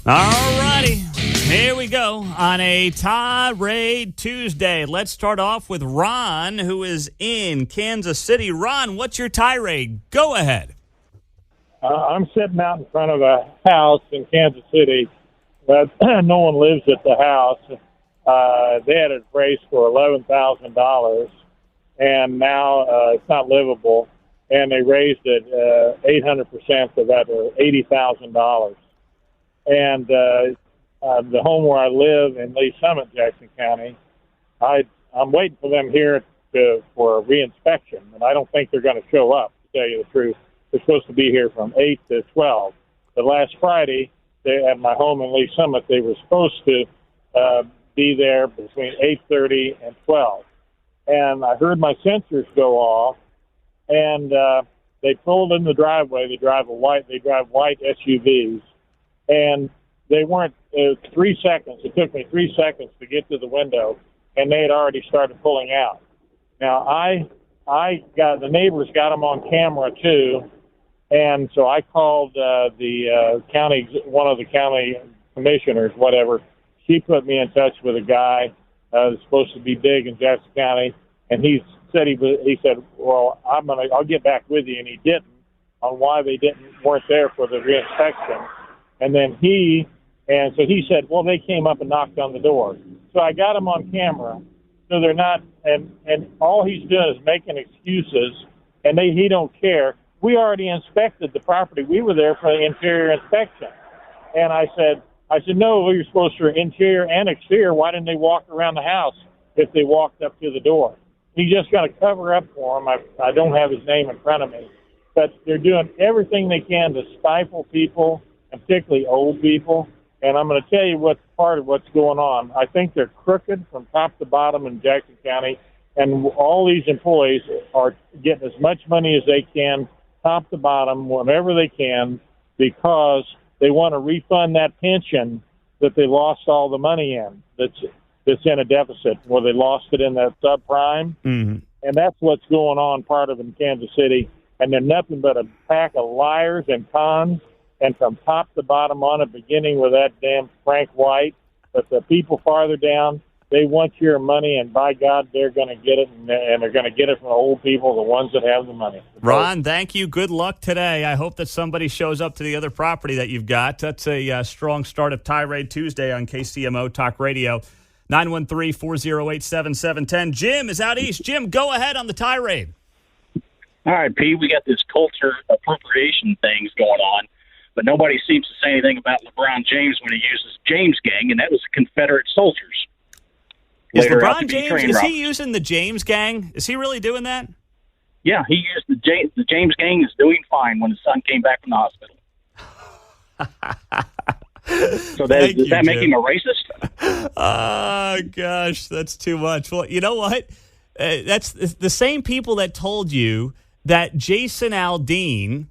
All righty. Here we go on a Tirade Tuesday. Let's start off with Ron, who is in Kansas City. Ron, what's your tirade? Go ahead. I'm sitting out in front of a house in Kansas City, but no one lives at the house. They had it appraised for $11,000, and now it's not livable, and they raised it 800% to that, $80,000. And the home where I live in Lee Summit, Jackson County, I'm waiting for them here for a reinspection, and I don't think they're going to show up, to tell you the truth. They're supposed to be here from 8 to 12. But last Friday, at my home in Lee Summit, they were supposed to be there between 8:30 and 12. And I heard my sensors go off, and they pulled in the driveway. They drive white SUVs, and they weren't 3 seconds. It took me 3 seconds to get to the window, and they had already started pulling out. Now the neighbors got them on camera too, and so I called the county, one of the county commissioners, whatever. She put me in touch with a guy that's supposed to be big in Jackson County, and he said, well, I'll get back with you, and he didn't, on why they weren't there for the reinspection. And then he said, well, they came up and knocked on the door. So I got him on camera. So they're not, and all he's doing is making excuses, and he don't care. We already inspected the property. We were there for the interior inspection. And I said, no, you're supposed to interior and exterior. Why didn't they walk around the house if they walked up to the door? He's just got to cover up for him. I don't have his name in front of me. But they're doing everything they can to stifle people, and particularly old people. And I'm going to tell you what's part of what's going on. I think they're crooked from top to bottom in Jackson County, and all these employees are getting as much money as they can, top to bottom, whenever they can, because they want to refund that pension that they lost all the money in, that's in a deficit, where they lost it in that subprime. Mm-hmm. And that's what's going on, part of in Kansas City. And they're nothing but a pack of liars and cons. And from top to bottom on it, beginning with that damn Frank White, but the people farther down, they want your money, and by God, they're going to get it, and they're going to get it from the old people, the ones that have the money. Ron, thank you. Good luck today. I hope that somebody shows up to the other property that you've got. That's a strong start of Tirade Tuesday on KCMO Talk Radio. 913-408-7710. Jim is out east. Jim, go ahead on the tirade. All right, Pete, we got this culture appropriation things going on, but nobody seems to say anything about LeBron James when he uses James Gang, and that was the Confederate soldiers. Is LeBron James, is he using the James Gang? Is he really doing that? Yeah, he used the James Gang is doing fine when his son came back from the hospital. So does that make him a racist? Oh, gosh, that's too much. Well, you know what? That's the same people that told you that Jason Aldean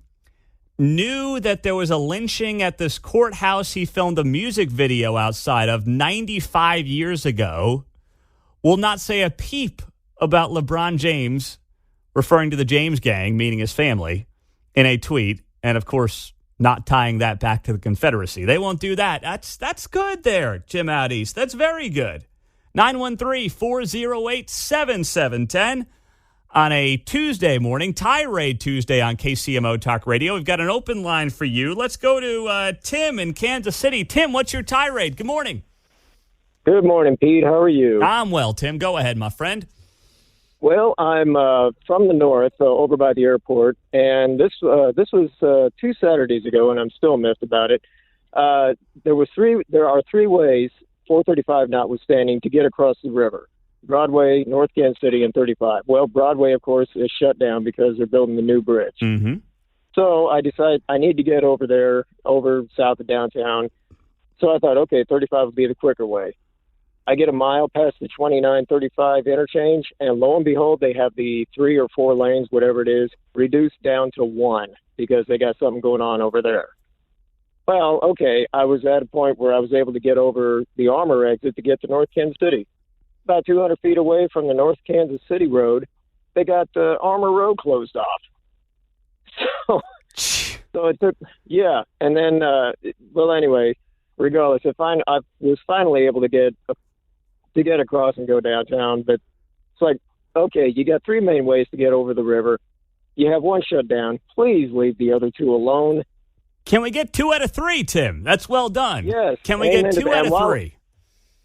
knew that there was a lynching at this courthouse he filmed a music video outside of 95 years ago will not say a peep about LeBron James, referring to the James Gang, meaning his family, in a tweet, and, of course, not tying that back to the Confederacy. They won't do that. That's good there, Jim out east. That's very good. 913-408-7710 on a Tuesday morning, Tirade Tuesday on KCMO Talk Radio. We've got an open line for you. Let's go to Tim in Kansas City. Tim, what's your tirade? Good morning. Good morning, Pete. How are you? I'm well, Tim. Go ahead, my friend. Well, I'm from the north, over by the airport, and this was 2 Saturdays ago, and I'm still miffed about it. There are three ways, 435 notwithstanding, to get across the river: Broadway, North Kansas City, and 35. Well, Broadway, of course, is shut down because they're building the new bridge. Mm-hmm. So I decided I need to get over there, over south of downtown. So I thought, okay, 35 would be the quicker way. I get a mile past the 2935 interchange, and lo and behold, they have the 3 or 4 lanes, whatever it is, reduced down to 1 because they got something going on over there. Well, okay, I was at a point where I was able to get over the Armour exit to get to North Kansas City. About 200 feet away from the North Kansas City Road, they got the Armour Road closed off. So it took, yeah. And then, well, anyway, regardless, I was finally able to get across and go downtown. But it's like, okay, you got three main ways to get over the river. You have one shut down. Please leave the other two alone. Can we get 2 out of 3, Tim? That's well done. Yes. Can we get 2 out of 3?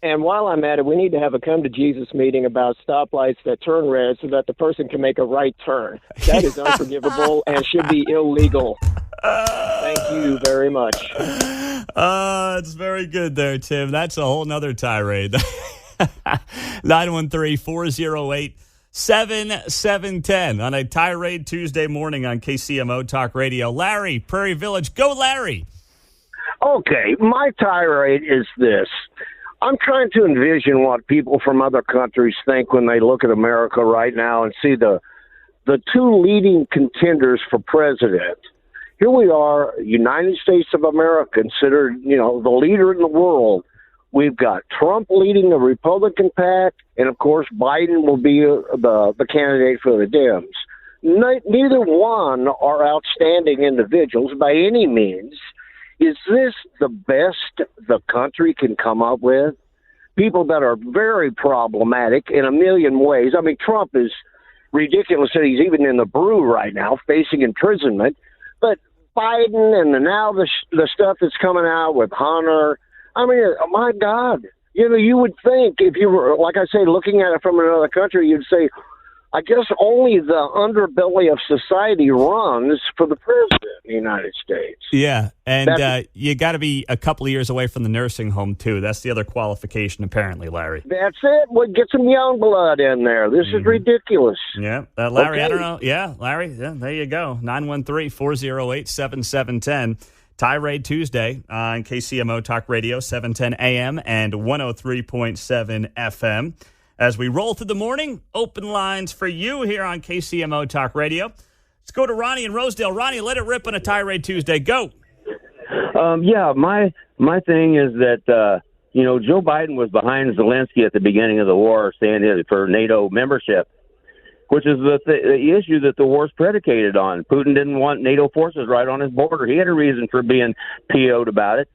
And while I'm at it, we need to have a come to Jesus meeting about stoplights that turn red so that the person can make a right turn. That is unforgivable and should be illegal. Thank you very much. It's very good there, Tim. That's a whole nother tirade. 913-408-7710 on a Tirade Tuesday morning on KCMO Talk Radio. Larry, Prairie Village. Go, Larry. Okay, my tirade is this. I'm trying to envision what people from other countries think when they look at America right now and see the two leading contenders for president. Here we are, United States of America, considered, the leader in the world. We've got Trump leading the Republican pack, and of course, Biden will be the candidate for the Dems. Neither one are outstanding individuals by any means. Is this the best the country can come up with? People that are very problematic in a million ways. I mean, Trump is ridiculous that he's even in the brew right now, facing imprisonment. But Biden and now the stuff that's coming out with Hunter, I mean, my God. You would think if you were, like I say, looking at it from another country, you'd say, I guess only the underbelly of society runs for the president of the United States. Yeah, and you got to be a couple of years away from the nursing home, too. That's the other qualification, apparently, Larry. That's it. We'll get some young blood in there. This is ridiculous. Yeah, Larry, okay. I don't know. Yeah, Larry, there you go. 913-408-7710. Tirade Tuesday on KCMO Talk Radio, 710 AM and 103.7 FM. As we roll through the morning, open lines for you here on KCMO Talk Radio. Let's go to Ronnie in Rosedale. Ronnie, let it rip on a Tirade Tuesday. Go. My thing is that, Joe Biden was behind Zelensky at the beginning of the war, saying for NATO membership, which is the issue that the war's predicated on. Putin didn't want NATO forces right on his border. He had a reason for being PO'd about it.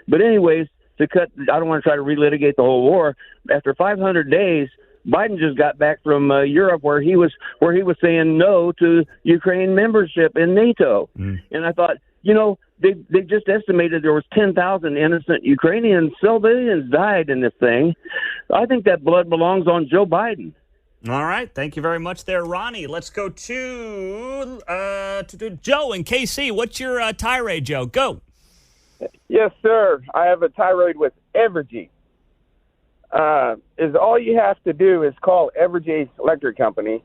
But anyways, I don't want to try to relitigate the whole war. After 500 days, Biden just got back from Europe where he was saying no to Ukraine membership in NATO. And I thought, they just estimated there was 10,000 innocent Ukrainian civilians died in this thing. I think that blood belongs on Joe Biden. All right. Thank you very much there, Ronnie. Let's go to Joe in KC. What's your tirade, Joe? Go. Yes, sir. I have a tirade with Evergy. Is all you have to do is call Evergy Electric Company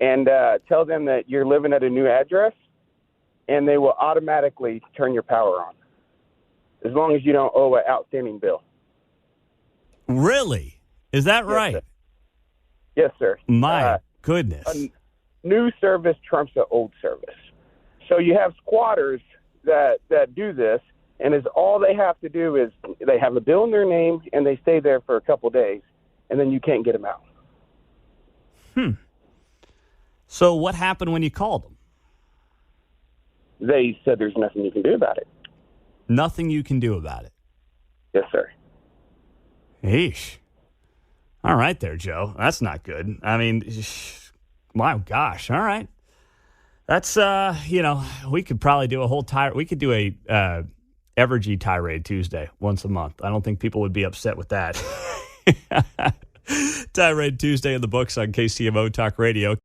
and tell them that you're living at a new address, and they will automatically turn your power on, as long as you don't owe an outstanding bill. Really? Is that right? Sir. Yes, sir. My goodness. A new service trumps an old service. So you have squatters that do this, and all they have to do is they have a bill in their name, and they stay there for a couple of days, and then you can't get them out. So what happened when you called them? They said there's nothing you can do about it. Nothing you can do about it? Yes, sir. Eesh. All right there, Joe. That's not good. I mean, my gosh. All right. That's, we could probably do a whole we could do a Evergy Tirade Tuesday once a month. I don't think people would be upset with that. Tirade Tuesday in the books on KCMO Talk Radio.